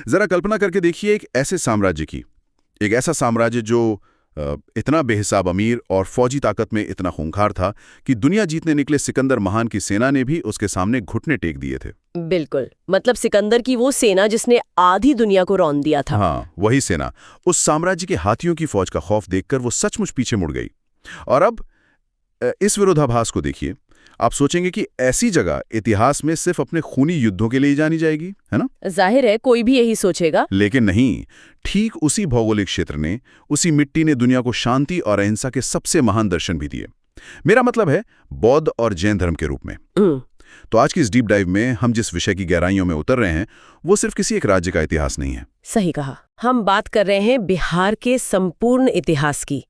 जरा कल्पना करके देखिए एक ऐसे साम्राज्य की, एक ऐसा साम्राज्य जो इतना बेहिसाब अमीर और फौजी ताकत में इतना खूंखार था कि दुनिया जीतने निकले सिकंदर महान की सेना ने भी उसके सामने घुटने टेक दिए थे। बिल्कुल, मतलब सिकंदर की वो सेना जिसने आधी दुनिया को रौंद दिया था। हाँ, वही सेना। उस साम्राज्य के हाथियों की फौज का खौफ देखकर वो सचमुच पीछे मुड़ गई। और अब इस विरोधाभास को देखिए। आप सोचेंगे कि ऐसी जगह इतिहास में सिर्फ अपने खूनी युद्धों के लिए ही जानी जाएगी, है ना? जाहिर है कोई भी यही सोचेगा। लेकिन नहीं, ठीक उसी भौगोलिक क्षेत्र ने, उसी मिट्टी ने दुनिया को शांति और अहिंसा के सबसे महान दर्शन भी दिए। मेरा मतलब है बौद्ध और जैन धर्म के रूप में। तो आज की इस डीप डाइव में हम जिस विषय की गहराइयों में उतर रहे हैं वो सिर्फ किसी एक राज्य का इतिहास नहीं है। सही कहा, हम बात कर रहे हैं बिहार के संपूर्ण इतिहास की।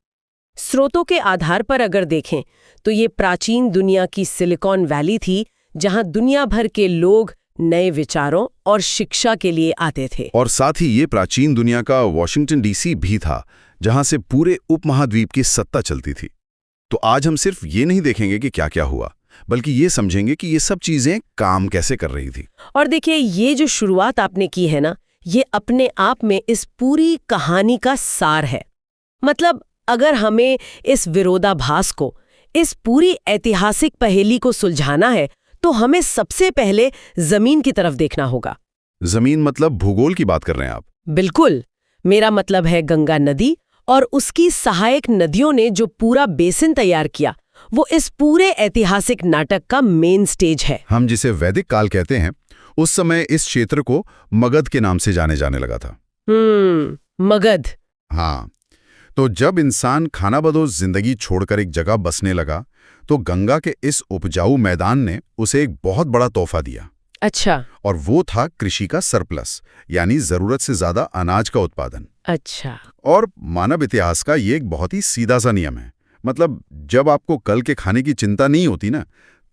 स्रोतों के आधार पर अगर देखें तो ये प्राचीन दुनिया की सिलिकॉन वैली थी जहां दुनिया भर के लोग नए विचारों और शिक्षा के लिए आते थे। और साथ ही ये प्राचीन दुनिया का वॉशिंगटन डीसी भी था जहां से पूरे उपमहाद्वीप की सत्ता चलती थी। तो आज हम सिर्फ ये नहीं देखेंगे कि क्या क्या हुआ, बल्कि ये समझेंगे कि ये सब चीजें काम कैसे कर रही थी। और देखिए, ये जो शुरुआत आपने की है ना, ये अपने आप में इस पूरी कहानी का सार है। मतलब अगर हमें इस विरोधाभास को, इस पूरी ऐतिहासिक पहेली को सुलझाना है तो हमें सबसे पहले जमीन की तरफ देखना होगा। जमीन मतलब भूगोल की बात कर रहे हैं आप? बिल्कुल, मेरा मतलब है गंगा नदी और उसकी सहायक नदियों ने जो पूरा बेसिन तैयार किया, वो इस पूरे ऐतिहासिक नाटक का मेन स्टेज है। हम जिसे वैदिक काल कहते हैं, उस समय इस क्षेत्र को मगध के नाम से जाने जाने लगा था। मगध। हाँ, तो जब इंसान खानाबदोश जिंदगी छोड़कर एक जगह बसने लगा तो गंगा के इस उपजाऊ मैदान ने उसे एक बहुत बड़ा तोहफा दिया। अच्छा। और वो था कृषि का सरप्लस, यानी जरूरत से ज्यादा अनाज का उत्पादन। अच्छा। और मानव इतिहास का ये एक बहुत ही सीधा सा नियम है। मतलब जब आपको कल के खाने की चिंता नहीं होती ना,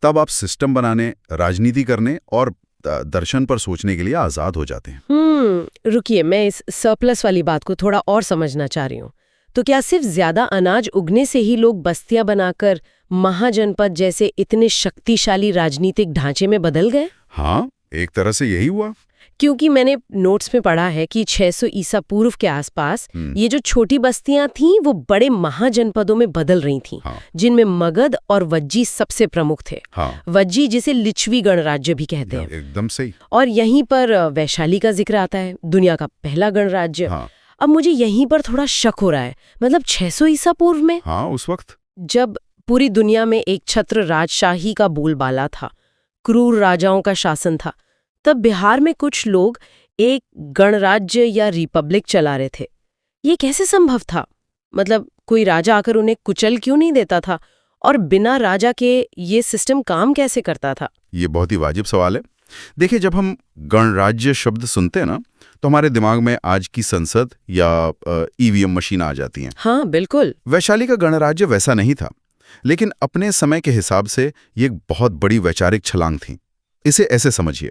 तब आप सिस्टम बनाने, राजनीति करने और दर्शन पर सोचने के लिए आजाद हो जाते हैं। रुकिए, मैं इस सरप्लस वाली बात को थोड़ा और समझना चाह रही हूँ। तो क्या सिर्फ ज्यादा अनाज उगने से ही लोग बस्तियां बनाकर महाजनपद जैसे इतने शक्तिशाली राजनीतिक ढांचे में बदल गए? हाँ, एक तरह से यही हुआ। क्योंकि मैंने नोट्स में पढ़ा है कि 600 ईसा पूर्व के आसपास ये जो छोटी बस्तियां थीं वो बड़े महाजनपदों में बदल रही थीं। हाँ। जिनमें मगध और वज्जी सबसे प्रमुख थे। हाँ। वज्जी जिसे लिच्छवी गणराज्य भी कहते हैं। एकदम सही। और यहीं पर वैशाली का जिक्र आता है, दुनिया का पहला गणराज्य। हाँ। अब मुझे यहीं पर थोड़ा शक हो रहा है, मतलब 600 ईसा पूर्व में, हाँ, उस वक्त जब पूरी दुनिया में एक छत्र राजशाही का बोलबाला था, क्रूर राजाओं का शासन था, तब बिहार में कुछ लोग एक गणराज्य या रिपब्लिक चला रहे थे। ये कैसे संभव था? मतलब कोई राजा आकर उन्हें कुचल क्यों नहीं देता था? और बिना राजा के ये सिस्टम काम कैसे करता था? ये बहुत ही वाजिब सवाल है। देखिए, जब हम गणराज्य शब्द सुनते हैं ना, तो हमारे दिमाग में आज की संसद या ईवीएम मशीन आ जाती हैं। हाँ, बिल्कुल। वैशाली का गणराज्य वैसा नहीं था, लेकिन अपने समय के हिसाब से ये एक बहुत बड़ी वैचारिक छलांग थी। इसे ऐसे समझिए,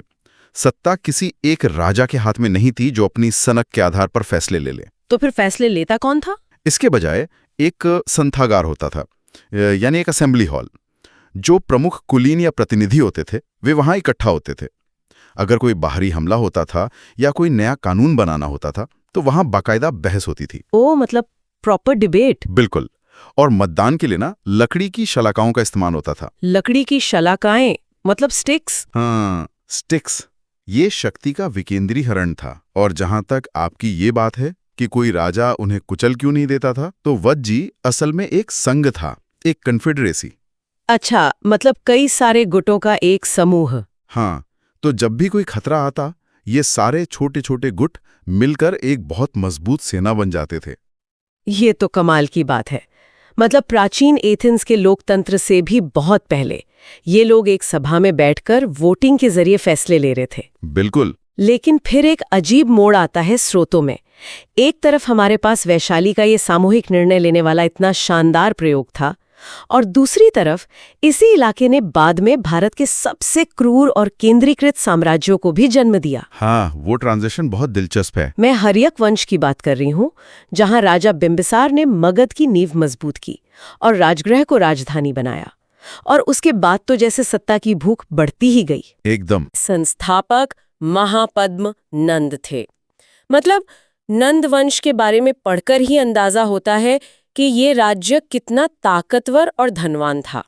सत्ता किसी एक राजा के हाथ में नहीं थी जो अपनी सनक के आधार पर फैसले ले ले। तो फिर फैसले लेता कौन था? इसके बजाय एक संथागार होता था, यानी एक असेंबली हॉल। जो प्रमुख कुलीन या प्रतिनिधि होते थे वे वहां इकट्ठा होते थे। अगर कोई बाहरी हमला होता था या कोई नया कानून बनाना होता था तो वहां बाकायदा बहस होती थी। ओ, मतलब प्रॉपर डिबेट। बिल्कुल। और मतदान के लिए ना लकड़ी की शलाकाओं का इस्तेमाल होता था। लकड़ी की शलाकाएं मतलब स्टिक्स? हाँ, स्टिक्स। ये शक्ति का विकेंद्रीकरण था। और जहां तक आपकी ये बात है कि कोई राजा उन्हें कुचल क्यों नहीं देता था, तो वज्जी असल में एक संघ था, एक कन्फेडरेसी। अच्छा, मतलब कई सारे गुटों का एक समूह। हाँ, तो जब भी कोई खतरा आता, ये सारे छोटे छोटे गुट मिलकर एक बहुत मजबूत सेना बन जाते थे। ये तो कमाल की बात है। मतलब प्राचीन एथेंस के लोकतंत्र से भी बहुत पहले ये लोग एक सभा में बैठकर वोटिंग के जरिए फैसले ले रहे थे। बिल्कुल। लेकिन फिर एक अजीब मोड़ आता है स्रोतों में। एक तरफ हमारे पास वैशाली का ये सामूहिक निर्णय लेने वाला इतना शानदार प्रयोग था, और दूसरी तरफ इसी इलाके ने बाद में भारत के सबसे क्रूर और केंद्रीकृत साम्राज्यों को भी जन्म दिया। हाँ, वो ट्रांजिशन बहुत दिलचस्प है। मैं हर्यक वंश की बात कर रही हूँ, जहां राजा बिंबिसार ने मगध की नींव मजबूत की और राजगृह को राजधानी बनाया। और उसके बाद तो जैसे सत्ता की भूख बढ़ती ही गई। एकदम। संस्थापक महापद्म नंद थे। मतलब नंद वंश के बारे में पढ़कर ही अंदाजा होता है कि ये राज्य कितना ताकतवर और धनवान था।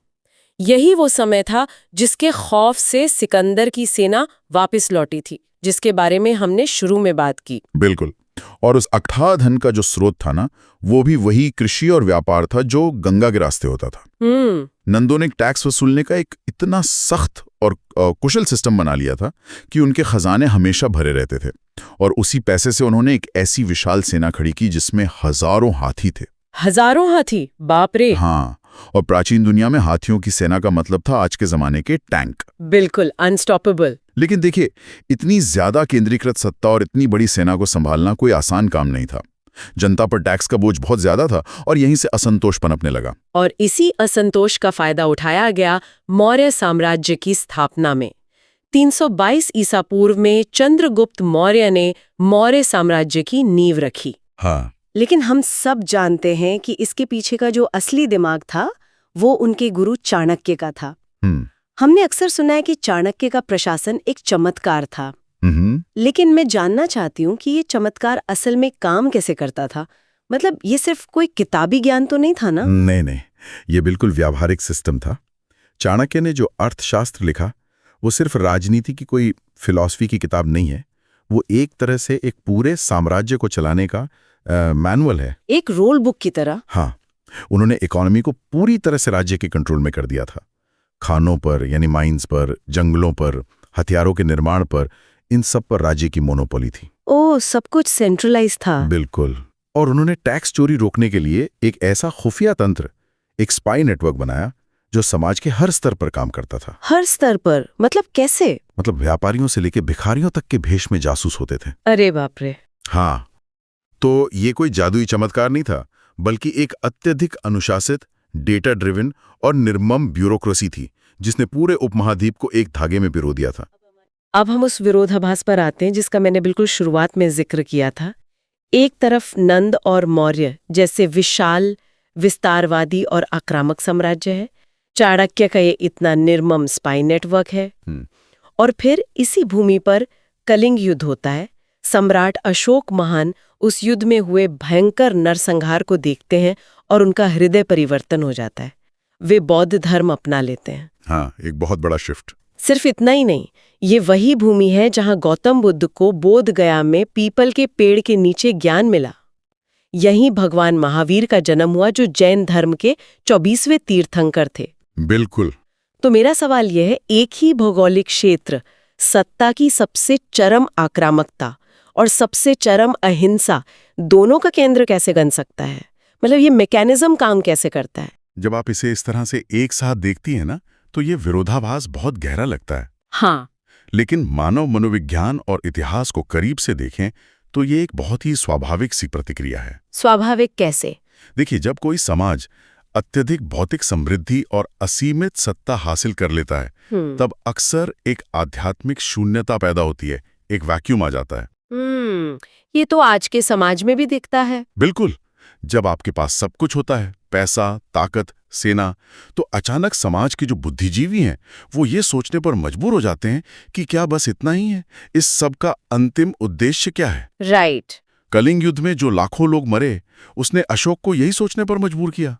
यही वो समय था जिसके खौफ से सिकंदर की सेना वापस लौटी थी, जिसके बारे में हमने शुरू में बात की। बिल्कुल। और उस अथाह धन का जो स्रोत था ना, वो भी वही कृषि और व्यापार था जो गंगा के रास्ते होता था। नंदों ने टैक्स वसूलने का एक इतना सख्त और कुशल सिस्टम बना लिया था कि उनके खजाने हमेशा भरे रहते थे, और उसी पैसे से उन्होंने एक ऐसी विशाल सेना खड़ी की जिसमें हजारों हाथी थे। हजारों हाथी? बाप रे! हाँ, और प्राचीन दुनिया में हाथियों की सेना का मतलब था आज के जमाने के टैंक। बिल्कुल अनस्टॉपेबल। लेकिन देखिए, इतनी ज्यादा केंद्रीकृत सत्ता और इतनी बड़ी सेना को संभालना कोई आसान काम नहीं था। जनता पर टैक्स का बोझ बहुत ज्यादा था और यहीं से असंतोष पनपने लगा। और इसी असंतोष का फायदा उठाया गया मौर्य साम्राज्य की स्थापना में। 322 ईसा पूर्व में चंद्रगुप्त मौर्य ने मौर्य साम्राज्य की नींव रखी। हाँ। लेकिन हम सब जानते हैं कि इसके पीछे का जो असली दिमाग था वो उनके गुरु चाणक्य का था। हमने अक्सर सुना है कि चाणक्य का प्रशासन एक चमत्कार था। लेकिन मैं जानना चाहती हूँ कि ये चमत्कार असल में काम कैसे करता था। मतलब ये सिर्फ कोई किताबी ज्ञान तो नहीं था ना? नहीं, ये बिल्कुल व्यावहारिक सिस्टम था। चाणक्य ने जो अर्थशास्त्र लिखा वो सिर्फ राजनीति की कोई फिलॉसफी की किताब नहीं है। वो एक तरह से एक पूरे साम्राज्य को चलाने का मैनुअल है, एक रोल बुक की तरह। हाँ, उन्होंने इकोनॉमी को पूरी तरह से राज्य के कंट्रोल में कर दिया था। खानों पर यानी माइंस पर, जंगलों पर, हथियारों के निर्माण पर, इन सब पर राज्य की मोनोपोली थी। ओह, सब कुछ सेंट्रलाइज था। बिल्कुल। और उन्होंने टैक्स चोरी रोकने के लिए एक ऐसा खुफिया तंत्र, एक स्पाई नेटवर्क बनाया जो समाज के हर स्तर पर काम करता था। हर स्तर पर? मतलब कैसे? मतलब व्यापारियों से लेकर भिखारियों तक के भेष में जासूस होते थे। अरे बाप रे! हाँ, तो ये कोई जादुई चमत्कार नहीं था, बल्कि एक अत्यधिक अनुशासित, डेटा ड्रिवन और निर्मम ब्यूरोक्रेसी थी जिसने पूरे उपमहाद्वीप को एक धागे में पिरो दिया था। अब हम उस विरोधाभास पर आते हैं जिसका मैंने बिल्कुल शुरुआत में जिक्र किया था। एक तरफ नंद और मौर्य जैसे विशाल, विस्तारवादी और आक्रामक साम्राज्य है। चाणक्य का ये इतना निर्मम स्पाई नेटवर्क है। और फिर इसी भूमि पर कलिंग युद्ध होता है। सम्राट अशोक महान उस युद्ध में हुए भयंकर नरसंहार को देखते हैं और उनका हृदय परिवर्तन हो जाता है। वे बौद्ध धर्म अपना लेते हैं। हाँ, एक बहुत बड़ा शिफ्ट। सिर्फ इतना ही नहीं, ये वही भूमि है जहां गौतम बुद्ध को बोध गया में पीपल के पेड़ के नीचे ज्ञान मिला। यहीं भगवान महावीर का जन्म हुआ जो जैन धर्म के 24वें तीर्थंकर थे। बिल्कुल। तो मेरा सवाल यह है, एक ही भौगोलिक क्षेत्र सत्ता की सबसे चरम आक्रामकता और सबसे चरम अहिंसा दोनों का केंद्र कैसे बन सकता है? मतलब ये मैकेनिज्म काम कैसे करता है? जब आप इसे इस तरह से एक साथ देखती हैं ना, तो ये विरोधाभास बहुत गहरा लगता है। हाँ। लेकिन मानव मनोविज्ञान और इतिहास को करीब से देखें तो ये एक बहुत ही स्वाभाविक सी प्रतिक्रिया है। स्वाभाविक कैसे? देखिए, जब कोई समाज अत्यधिक भौतिक समृद्धि और असीमित सत्ता हासिल कर लेता है, तब अक्सर एक आध्यात्मिक शून्यता पैदा होती है, एक वैक्यूम आ जाता है। ये तो आज के समाज में भी दिखता है। बिल्कुल। जब आपके पास सब कुछ होता है, पैसा, ताकत, सेना, तो अचानक समाज के जो बुद्धिजीवी हैं वो ये सोचने पर मजबूर हो जाते हैं कि क्या बस इतना ही है? इस सब का अंतिम उद्देश्य क्या है? राइट। कलिंग युद्ध में जो लाखों लोग मरे, उसने अशोक को यही सोचने पर मजबूर किया।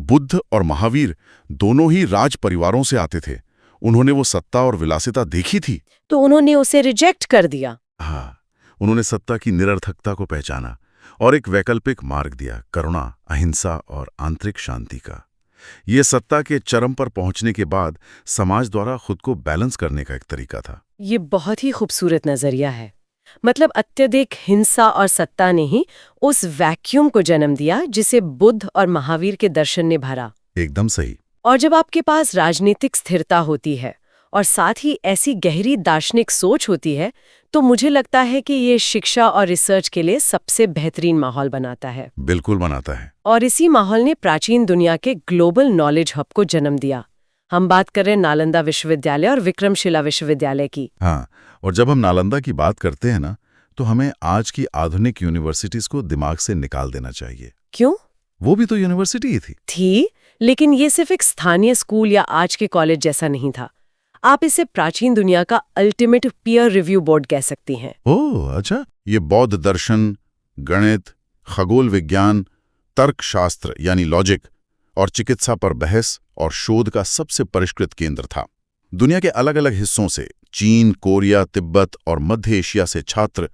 बुद्ध और महावीर दोनों ही राज परिवारों से आते थे। उन्होंने वो सत्ता और विलासिता देखी थी, तो उन्होंने उसे रिजेक्ट कर दिया। हाँ, उन्होंने सत्ता की निरर्थकता को पहचाना और एक वैकल्पिक मार्ग दिया, करुणा, अहिंसा और आंतरिक शांति का। ये सत्ता के चरम पर पहुंचने के बाद समाज द्वारा खुद को बैलेंस करने का एक तरीका था। ये बहुत ही खूबसूरत नजरिया है। मतलब अत्यधिक हिंसा और सत्ता ने ही उस वैक्यूम को जन्म दिया जिसे बुद्ध और महावीर के दर्शन ने भरा। एकदम सही। और जब आपके पास राजनीतिक स्थिरता होती है और साथ ही ऐसी गहरी दार्शनिक सोच होती है, तो मुझे लगता है कि ये शिक्षा और रिसर्च के लिए सबसे बेहतरीन माहौल बनाता है। बिल्कुल बनाता है। और इसी माहौल ने प्राचीन दुनिया के ग्लोबल नॉलेज हब को जन्म दिया। हम बात कर रहे हैं नालंदा विश्वविद्यालय और विक्रमशिला विश्वविद्यालय की। हाँ, और जब हम नालंदा की बात करते हैं ना, तो हमें आज की आधुनिक यूनिवर्सिटीज को दिमाग से निकाल देना चाहिए। क्यों? वो भी तो यूनिवर्सिटी ही थी। लेकिन ये सिर्फ एक स्थानीय स्कूल या आज के कॉलेज जैसा नहीं था। आप इसे प्राचीन दुनिया का अल्टीमेट पीयर रिव्यू बोर्ड कह सकती हैं। ओह अच्छा, ये बौद्ध दर्शन, गणित, खगोल विज्ञान, तर्कशास्त्र यानी लॉजिक और चिकित्सा पर बहस और शोध का सबसे परिष्कृत केंद्र था। दुनिया के अलग अलग हिस्सों से, चीन, कोरिया, तिब्बत और मध्य एशिया से छात्र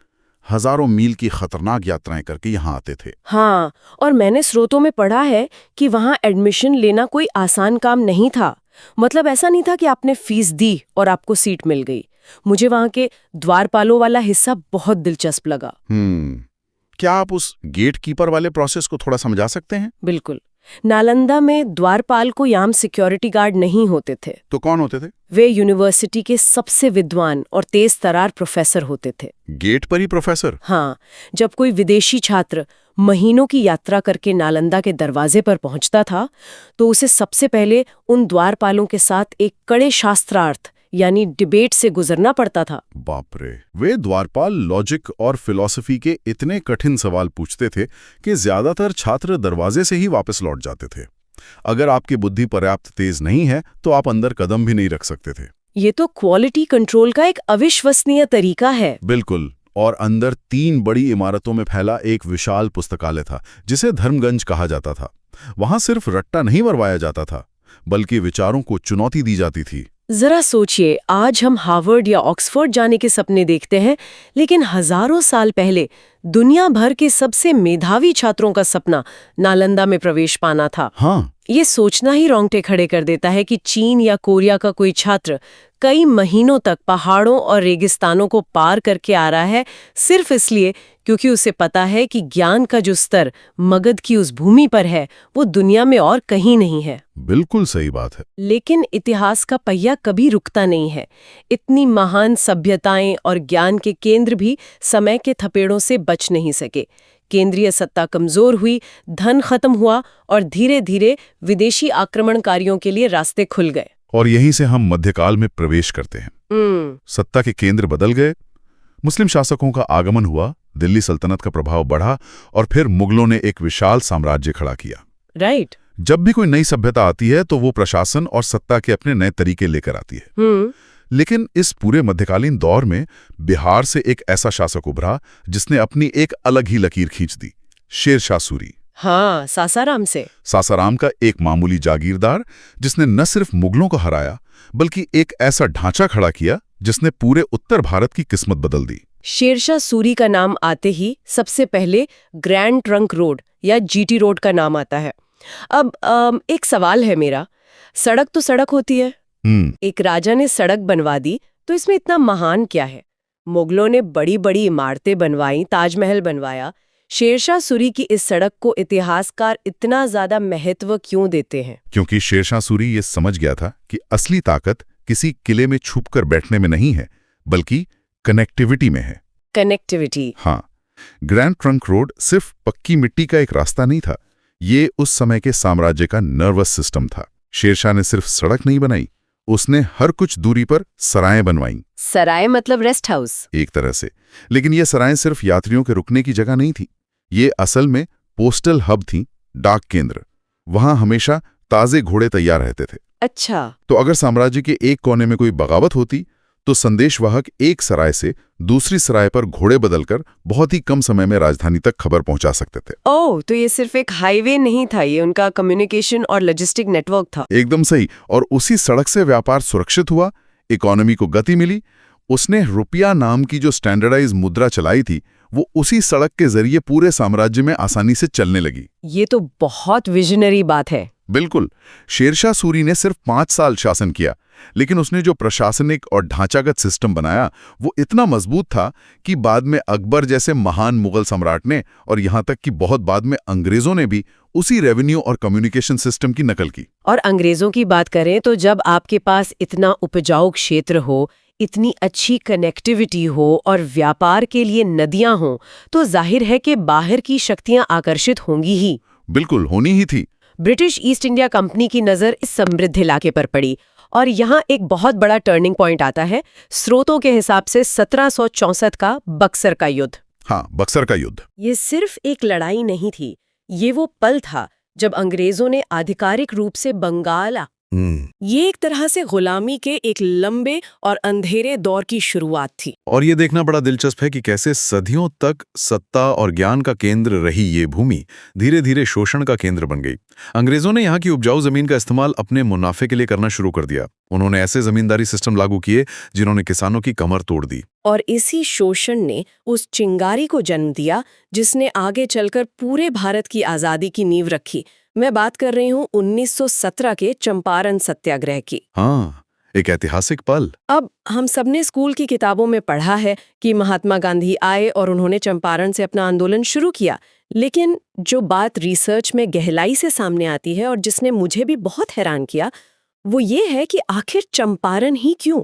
हजारों मील की खतरनाक यात्राएं करके यहाँ आते थे। हाँ, और मैंने स्रोतों में पढ़ा है कि वहाँ एडमिशन लेना कोई आसान काम नहीं था। मतलब ऐसा नहीं था कि आपने फीस दी और आपको सीट मिल गई। मुझे वहाँ के द्वारपालों वाला हिस्सा बहुत दिलचस्प लगा। क्या आप उस गेट कीपर वाले प्रोसेस को थोड़ा समझा सकते हैं? बिल्कुल। नालंदा में द्वारपाल को याम सिक्योरिटी गार्ड नहीं होते थे। तो कौन होते थे? वे यूनिवर्सिटी के सबसे विद्वान और तेज तरार प्रोफेसर होते थे। गेट पर ही प्रोफेसर? हाँ, जब कोई विदेशी छात्र महीनों की यात्रा करके नालंदा के दरवाजे पर पहुंचता था, तो उसे सबसे पहले उन द्वारपालों के साथ एक कड़े शास्त्रार्थ यानी डिबेट से गुजरना पड़ता था। बाप रे, वे द्वारपाल लॉजिक और फिलॉसफी के इतने कठिन सवाल पूछते थे कि ज्यादातर छात्र दरवाजे से ही वापस लौट जाते थे। अगर आपकी बुद्धि पर्याप्त तेज नहीं है तो आप अंदर कदम भी नहीं रख सकते थे। ये तो क्वालिटी कंट्रोल का एक अविश्वसनीय तरीका है। बिल्कुल। और अंदर 3 बड़ी इमारतों में फैला एक विशाल पुस्तकालय था जिसे धर्मगंज कहा जाता था। वहां सिर्फ रट्टा नहीं मरवाया जाता था, बल्कि विचारों को चुनौती दी जाती थी। जरा सोचिए, आज हम हार्वर्ड या ऑक्सफोर्ड जाने के सपने देखते हैं, लेकिन हजारों साल पहले दुनिया भर के सबसे मेधावी छात्रों का सपना नालंदा में प्रवेश पाना था। हाँ, ये सोचना ही रोंगटे खड़े कर देता है कि चीन या कोरिया का कोई छात्र कई महीनों तक पहाड़ों और रेगिस्तानों को पार करके आ रहा है, सिर्फ इसलिए क्योंकि उसे पता है कि ज्ञान का जो स्तर मगध की उस भूमि पर है वो दुनिया में और कहीं नहीं है। बिल्कुल सही बात है। लेकिन इतिहास का पहिया कभी रुकता नहीं है। इतनी महान सभ्यताएं और ज्ञान के केंद्र भी समय के थपेड़ों से बच नहीं सके। केंद्रीय सत्ता कमजोर हुई, धन खत्म हुआ और धीरे धीरे विदेशी आक्रमणकारियों के लिए रास्ते खुल गए। और यहीं से हम मध्यकाल में प्रवेश करते हैं। सत्ता के केंद्र बदल गए, मुस्लिम शासकों का आगमन हुआ, दिल्ली सल्तनत का प्रभाव बढ़ा और फिर मुगलों ने एक विशाल साम्राज्य खड़ा किया। राइट। जब भी कोई नई सभ्यता आती है तो वो प्रशासन और सत्ता के अपने नए तरीके लेकर आती है। लेकिन इस पूरे मध्यकालीन दौर में बिहार से एक ऐसा शासक उभरा जिसने अपनी एक अलग ही लकीर खींच दी, शेरशाह सूरी। हाँ, सासाराम से। सासाराम का एक मामूली जागीरदार जिसने न सिर्फ मुगलों को हराया बल्कि एक ऐसा ढांचा खड़ा किया जिसने पूरे उत्तर भारत की किस्मत बदल दी। शेरशाह सूरी का नाम आते ही सबसे पहले ग्रैंड ट्रंक रोड या जीटी रोड का नाम आता है। अब एक सवाल है मेरा, सड़क तो सड़क होती है, एक राजा ने सड़क बनवा दी, तो इसमें इतना महान क्या है? मुगलों ने बड़ी बड़ी इमारतें बनवाई, ताजमहल बनवाया, शेरशाह सूरी की इस सड़क को इतिहासकार इतना ज्यादा महत्व क्यों देते हैं? क्योंकि शेरशाह सूरी ये समझ गया था कि असली ताकत किसी किले में छुपकर बैठने में नहीं है, बल्कि कनेक्टिविटी में है। कनेक्टिविटी। हाँ, ग्रैंड ट्रंक रोड सिर्फ पक्की मिट्टी का एक रास्ता नहीं था, ये उस समय के साम्राज्य का नर्वस सिस्टम था। शेरशाह ने सिर्फ सड़क नहीं बनाई, उसने हर कुछ दूरी पर सराएं बनवाईं। सराय मतलब रेस्ट हाउस? एक तरह से। लेकिन ये सराएं सिर्फ यात्रियों के रुकने की जगह नहीं थी, ये असल में पोस्टल हब थी, डाक केंद्र। वहां हमेशा ताजे घोड़े तैयार रहते थे। अच्छा। तो अगर साम्राज्य के एक कोने में कोई बगावत होती तो संदेशवाहक एक सराय से दूसरी सराय पर घोड़े बदलकर बहुत ही कम समय में राजधानी तक खबर पहुंचा सकते थे। ओह, तो ये सिर्फ एक हाईवे नहीं था, ये उनका कम्युनिकेशन और लॉजिस्टिक नेटवर्क था। एकदम सही। और उसी सड़क से व्यापार सुरक्षित हुआ, इकोनॉमी को गति मिली। उसने रुपया नाम की जो स्टैंडर्डाइज मुद्रा चलाई थी, वो उसी सड़क के जरिए पूरे साम्राज्य में आसानी से चलने लगी। ये तो बहुत विजनरी बात है। बिल्कुल। शेरशाह सूरी ने सिर्फ 5 साल शासन किया, लेकिन उसने जो प्रशासनिक और ढांचागत सिस्टम बनाया वो इतना मजबूत था कि बाद में अकबर जैसे महान मुगल सम्राट ने और यहां तक कि बहुत बाद में अंग्रेजों ने भी उसी रेवेन्यू और कम्युनिकेशन सिस्टम की नकल की। और अंग्रेजों की बात करें तो जब आपके पास इतना उपजाऊ क्षेत्र हो, इतनी अच्छी कनेक्टिविटी हो और व्यापार के लिए नदियां हों, तो जाहिर है कि बाहर की शक्तियां आकर्षित होंगी ही। बिल्कुल, होनी ही थी। ब्रिटिश ईस्ट इंडिया कंपनी की नजर इस समृद्ध इलाके पर पड़ी और यहाँ एक बहुत बड़ा टर्निंग पॉइंट आता है। स्रोतों के हिसाब से 1764 का बक्सर का युद्ध। हाँ, बक्सर का युद्ध। ये सिर्फ एक लड़ाई नहीं थी, ये वो पल था जब अंग्रेजों ने आधिकारिक रूप से बंगाल ये एक तरह से गुलामी के एक लंबे और अंधेरे दौर की शुरुआत थी। और ये देखना बड़ा दिलचस्प है कि कैसे सदियों तक सत्ता और ज्ञान का केंद्र रही ये भूमि धीरे धीरे शोषण का केंद्र बन गई। अंग्रेजों ने यहाँ की उपजाऊ जमीन का इस्तेमाल अपने मुनाफे के लिए करना शुरू कर दिया। उन्होंने ऐसे जमींदारी सिस्टम लागू किए जिन्होंने किसानों की कमर तोड़ दी। और इसी शोषण ने उस चिंगारी को जन्म दिया जिसने आगे चलकर पूरे भारत की आजादी की नींव रखी। मैं बात कर रही हूँ 1917 के चंपारण सत्याग्रह की। हाँ, एक ऐतिहासिक पल। अब हम सबने स्कूल की किताबों में पढ़ा है कि महात्मा गांधी आए और उन्होंने चंपारण से अपना आंदोलन शुरू किया, लेकिन जो बात रिसर्च में गहराई से सामने आती है और जिसने मुझे भी बहुत हैरान किया, वो ये है कि आखिर चंपारण ही क्यों?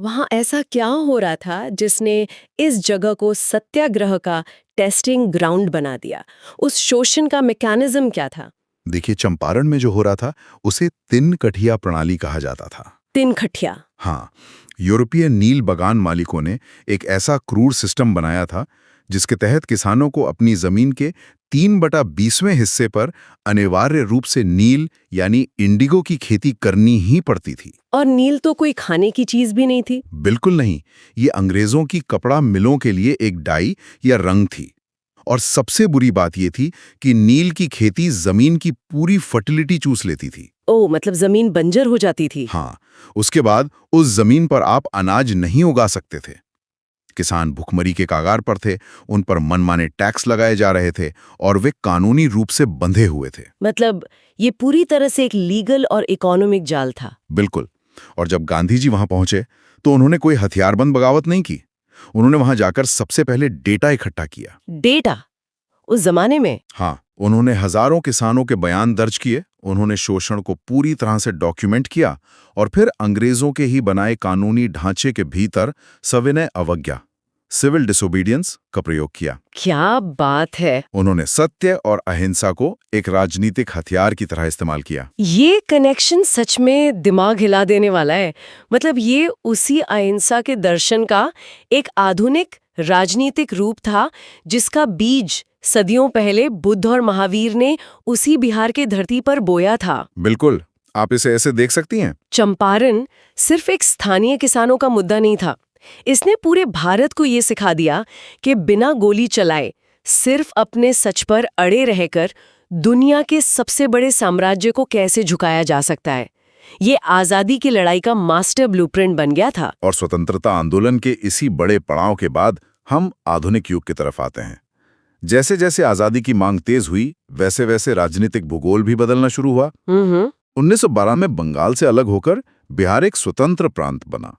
वहाँ ऐसा क्या हो रहा था जिसने इस जगह को सत्याग्रह का टेस्टिंग ग्राउंड बना दिया? उस शोषण का मैकेनिज्म क्या था? देखिए, चंपारण में जो हो रहा था उसे तिनकठिया प्रणाली कहा जाता था। तिनकठिया? हाँ, यूरोपीय नील बगान मालिकों ने एक ऐसा क्रूर सिस्टम बनाया था जिसके तहत किसानों को अपनी जमीन के 3/20वें हिस्से पर अनिवार्य रूप से नील यानी इंडिगो की खेती करनी ही पड़ती थी। और नील तो कोई खाने की चीज भी नहीं थी। बिल्कुल नहीं, ये अंग्रेजों की कपड़ा मिलों के लिए एक डाई या रंग थी। और सबसे बुरी बात ये थी कि नील की खेती जमीन की पूरी फर्टिलिटी चूस लेती थी। ओह, मतलब जमीन बंजर हो जाती थी। हाँ, उसके बाद उस जमीन पर आप अनाज नहीं उगा सकते थे। किसान भुखमरी के कागार पर थे, उन पर मनमाने टैक्स लगाए जा रहे थे और वे कानूनी रूप से बंधे हुए थे। मतलब ये पूरी तरह से एक लीगल और इकोनॉमिक जाल था। बिल्कुल। और जब गांधी जी वहां पहुंचे तो उन्होंने कोई हथियारबंद बगावत नहीं की। उन्होंने वहां जाकर सबसे पहले डेटा इकट्ठा किया। डेटा? उस जमाने में? हाँ, उन्होंने हजारों किसानों के बयान दर्ज किए, उन्होंने शोषण को पूरी तरह से डॉक्यूमेंट किया और फिर अंग्रेजों के ही बनाए कानूनी ढांचे के भीतर सविनय अवज्ञा, सिविल डिसोबीडियंस का प्रयोग किया। क्या बात है! उन्होंने सत्य और अहिंसा को एक राजनीतिक हथियार की तरह इस्तेमाल किया। ये कनेक्शन सच में दिमाग हिला देने वाला है। मतलब ये उसी अहिंसा के दर्शन का एक आधुनिक राजनीतिक रूप था जिसका बीज सदियों पहले बुद्ध और महावीर ने उसी बिहार के धरती पर बोया था। बिल्कुल, आप इसे ऐसे देख सकती हैं। चंपारण सिर्फ एक स्थानीय किसानों का मुद्दा नहीं था, इसने पूरे भारत को ये सिखा दिया कि बिना गोली चलाए, सिर्फ अपने सच पर अड़े रहकर दुनिया के सबसे बड़े साम्राज्य को कैसे झुकाया जा सकता है। ये आजादी की लड़ाई का मास्टर ब्लूप्रिंट बन गया था। और स्वतंत्रता आंदोलन के इसी बड़े पड़ाव के बाद हम आधुनिक युग की तरफ आते हैं। जैसे जैसे आजादी की मांग तेज हुई, वैसे वैसे राजनीतिक भूगोल भी बदलना शुरू हुआ। 1912 में बंगाल से अलग होकर बिहार एक स्वतंत्र प्रांत बना।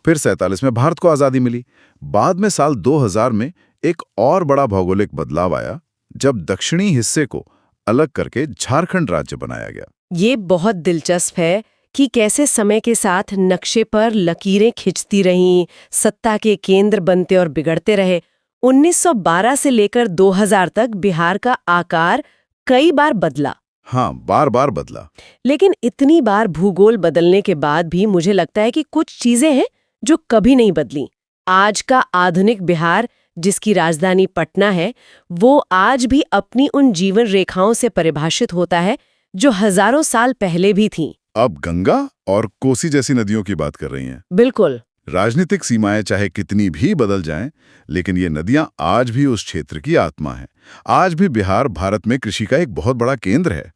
फिर 47 में भारत को आजादी मिली। बाद में साल 2000 में एक और बड़ा भौगोलिक बदलाव आया जब दक्षिणी हिस्से को अलग करके झारखंड राज्य बनाया गया। ये बहुत दिलचस्प है कि कैसे समय के साथ नक्शे पर लकीरें खिंचती रहीं, सत्ता के केंद्र बनते और बिगड़ते रहे। 1912 से लेकर 2000 तक बिहार का आकार कई बार बदला। हाँ, बार बार बदला। लेकिन इतनी बार भूगोल बदलने के बाद भी मुझे लगता है कि कुछ चीजें हैं जो कभी नहीं बदली। आज का आधुनिक बिहार, जिसकी राजधानी पटना है, वो आज भी अपनी उन जीवन रेखाओं से परिभाषित होता है जो हजारों साल पहले भी थीं। अब गंगा और कोसी जैसी नदियों की बात कर रही हैं। बिल्कुल। राजनीतिक सीमाएं चाहे कितनी भी बदल जाएं, लेकिन ये नदियां आज भी उस क्षेत्र की आत्मा हैं। आज भी बिहार भारत में कृषि का एक बहुत बड़ा केंद्र है।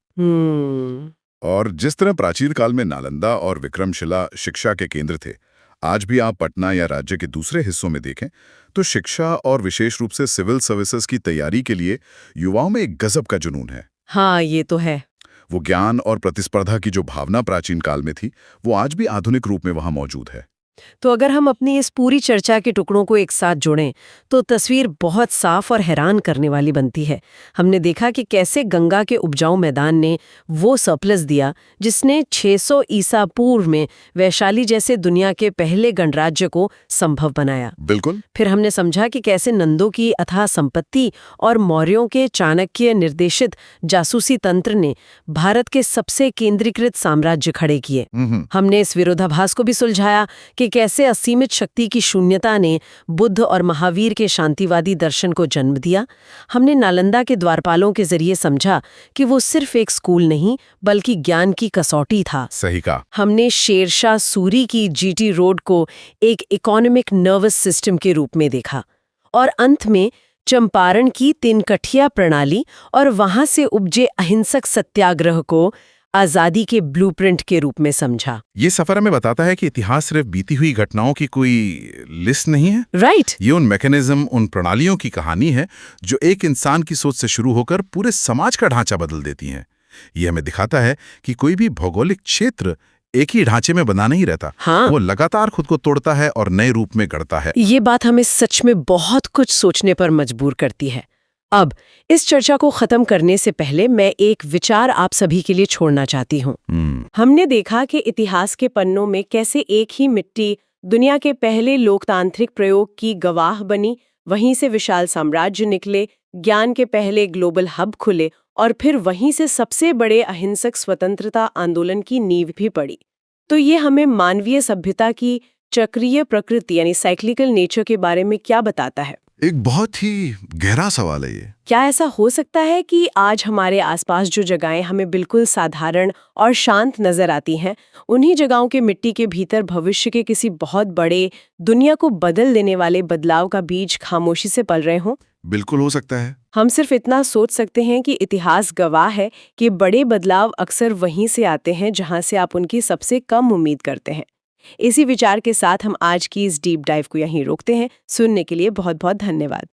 और जिस तरह प्राचीन काल में नालंदा और विक्रमशिला शिक्षा के केंद्र थे, आज भी आप पटना या राज्य के दूसरे हिस्सों में देखें तो शिक्षा और विशेष रूप से सिविल सर्विसेज की तैयारी के लिए युवाओं में एक गजब का जुनून है। हाँ, ये तो है। वो ज्ञान और प्रतिस्पर्धा की जो भावना प्राचीन काल में थी, वो आज भी आधुनिक रूप में वहां मौजूद है। तो अगर हम अपनी इस पूरी चर्चा के टुकड़ों को एक साथ जोड़ें तो तस्वीर बहुत साफ और हैरान करने वाली बनती है। हमने देखा कि कैसे गंगा के उपजाऊ मैदान ने वो सरप्लस दिया जिसने 600 ईसा पूर्व में वैशाली जैसे दुनिया के पहले गणराज्य को संभव बनाया। बिल्कुल। फिर हमने समझा कि कैसे नंदों की अथाह संपत्ति और मौर्यों के चाणक्य निर्देशित जासूसी तंत्र ने भारत के सबसे केंद्रीकृत साम्राज्य खड़े किए। हमने इस विरोधाभास को भी सुलझाया कि कि कैसे असीमित शक्ति की शून्यता ने बुद्ध और महावीर के शांतिवादी दर्शन को जन्म दिया। हमने नालंदा के द्वारपालों के जरिए समझा कि वो सिर्फ एक स्कूल नहीं बल्कि ज्ञान की कसौटी था। सही कहा। हमने शेरशाह सूरी की जीटी रोड को एक इकोनॉमिक नर्वस सिस्टम के रूप में देखा और अंत में चंपारण की तिनकठिया प्रणाली और वहां से उपजे अहिंसक सत्याग्रह को आजादी के ब्लूप्रिंट के रूप में समझा। ये सफर हमें बताता है कि इतिहास सिर्फ बीती हुई घटनाओं की कोई लिस्ट नहीं है। राइट। ये उन मैकेनिज्म, उन प्रणालियों की कहानी है जो एक इंसान की सोच से शुरू होकर पूरे समाज का ढांचा बदल देती हैं। ये हमें दिखाता है कि कोई भी भौगोलिक क्षेत्र एक ही ढांचे में बना नहीं रहता। हाँ। वो लगातार खुद को तोड़ता है और नए रूप में गढ़ता है। ये बात हमें सच में बहुत कुछ सोचने पर मजबूर करती है। अब इस चर्चा को खत्म करने से पहले मैं एक विचार आप सभी के लिए छोड़ना चाहती हूँ। हमने देखा कि इतिहास के पन्नों में कैसे एक ही मिट्टी दुनिया के पहले लोकतांत्रिक प्रयोग की गवाह बनी, वहीं से विशाल साम्राज्य निकले, ज्ञान के पहले ग्लोबल हब खुले और फिर वहीं से सबसे बड़े अहिंसक स्वतंत्रता आंदोलन की नींव भी पड़ी। तो ये हमें मानवीय सभ्यता की चक्रीय प्रकृति यानी साइक्लिकल नेचर के बारे में क्या बताता है? एक बहुत ही गहरा सवाल है ये। क्या ऐसा हो सकता है कि आज हमारे आसपास जो जगहें हमें बिल्कुल साधारण और शांत नजर आती हैं, उन्हीं जगहों के मिट्टी के भीतर भविष्य के किसी बहुत बड़े, दुनिया को बदल देने वाले बदलाव का बीज खामोशी से पल रहे हों? बिल्कुल हो सकता है। हम सिर्फ इतना सोच सकते हैं कि इतिहास गवाह है कि बड़े बदलाव अक्सर वहीं से आते हैं जहां से आप उनकी सबसे कम उम्मीद करते हैं। इसी विचार के साथ हम आज की इस डीप डाइव को यहीं रोकते हैं। सुनने के लिए बहुत बहुत धन्यवाद।